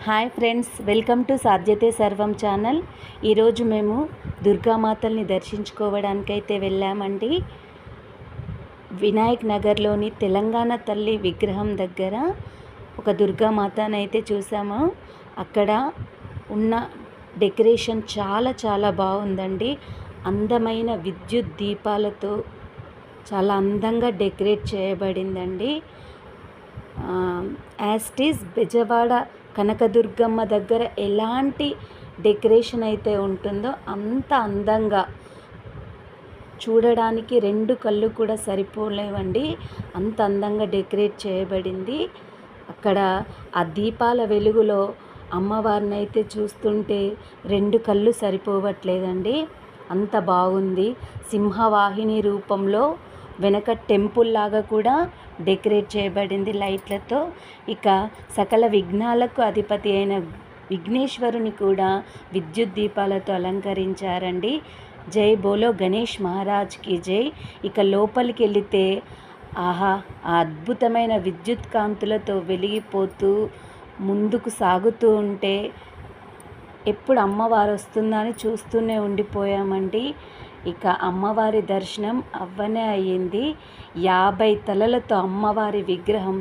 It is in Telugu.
హాయ్ ఫ్రెండ్స్, వెల్కమ్ టు సాధ్యతే సర్వం ఛానల్. ఈరోజు మేము దుర్గామాతల్ని దర్శించుకోవడానికైతే వెళ్ళామండి. వినాయక్ నగర్లోని తెలంగాణ తల్లి విగ్రహం దగ్గర ఒక దుర్గామాతనైతే చూసాము. అక్కడ ఉన్న డెకరేషన్ చాలా బాగుందండి. అందమైన విద్యుత్ దీపాలతో చాలా అందంగా డెకరేట్ చేయబడిందండి. యాస్టీస్ బెజవాడ కనకదుర్గమ్మ దగ్గర ఎలాంటి డెకరేషన్ అయితే ఉంటుందో అంత అందంగా, చూడడానికి రెండు కళ్ళు కూడా సరిపోలేవండి, అంత అందంగా డెకరేట్ చేయబడింది. అక్కడ ఆ దీపాల వెలుగులో అమ్మవారిని అయితే చూస్తుంటే రెండు కళ్ళు సరిపోవట్లేదండి, అంత బాగుంది. సింహవాహిని రూపంలో వెనక టెంపుల్ లాగా కూడా డెకరేట్ చేయబడింది లైట్లతో. ఇక సకల విఘ్నాలకు అధిపతి అయిన విఘ్నేశ్వరుని కూడా విద్యుత్ దీపాలతో అలంకరించారండి. జై బోలో గణేష్ మహారాజ్కి జై. ఇక లోపలికి వెళితే ఆహా, ఆ అద్భుతమైన విద్యుత్ కాంతులతో వెలిగిపోతూ ముందుకు సాగుతూ ఉంటే ఎప్పుడు అమ్మవారు వస్తుందని చూస్తూనే ఉండిపోయామండి. ఇక అమ్మవారి దర్శనం అవ్వనే అయ్యింది. 50 తలలతో అమ్మవారి విగ్రహం